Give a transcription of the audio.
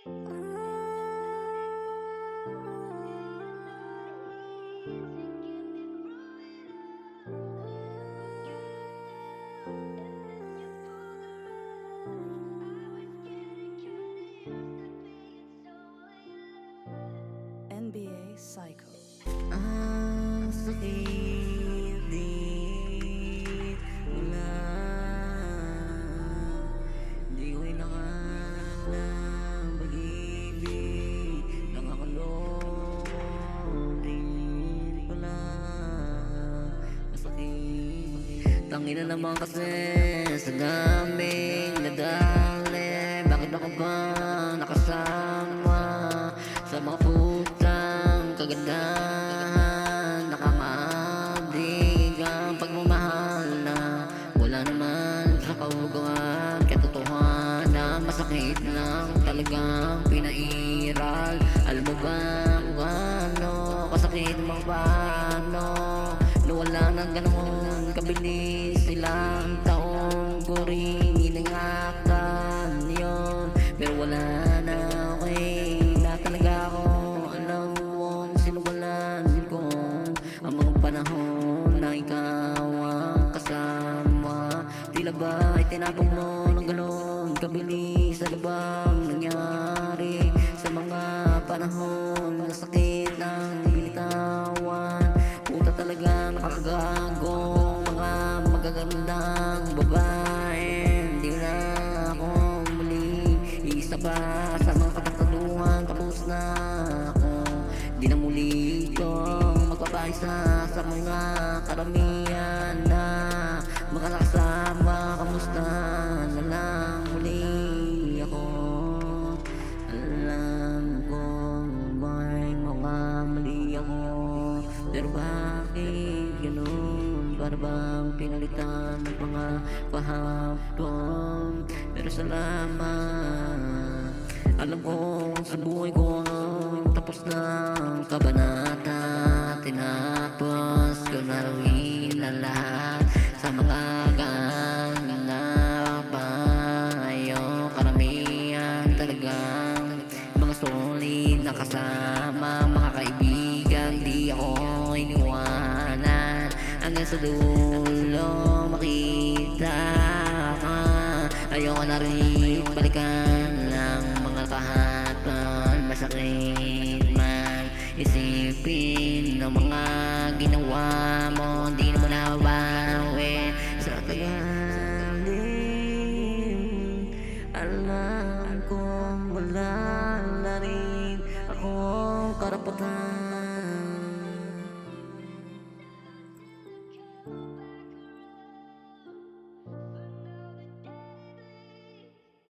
NBA Psycho. Ang sakit di wala. Di ko inakalang pag-ibig nakakaloko din pala. Masakit tangina naman kasi sa daming nadali. Bakit ako ba nakasama sa mga putang kagandahan? Nakakaabig ang pagmamahal na wala naman sa kaugawan. Katotohanan, masakit lang talagang pinairal. Alam mo ba kung ano kasakit mga paano nawala ng ganoon kabilis silang taong ko rin inangakan yun. Pero wala na, okay na talaga ako. Alam mo sinuwalan ko ang mga panahon na ikaw ang kasama. Tila ba ay tinapong mo ng gano'n kabilis? Ano bang nangyari sa mga panahon na sakit ng binitawan? Puta talaga nakakagago mga magagandang babae. Hindi na ako muli isa pa sa mga katataluhan. Tapos na ako, di na muli itong magpapaisa sa mga karamihan na makakasama. Kamusta na lang muli ako? Alam ko may mga mali ako, pero bakit ganun? Para bang pinalitan ng mga kahapon? Pero salamat, alam ko sa buhay ko tapos ng kabanata. Tinapos ko na rin ang lahat sa mga ganap payo. Karamihan talagang mga solid na kasama, mga kaibigan. Di ako iniwanan hanggang sa dulo makita ka. Ayoko na rin balikan ng mga kahapon. Masakit man isipin ng mga ginawa mo. Di na mo nabawi sa tagaling. Alam kong wala na rin akong karapatan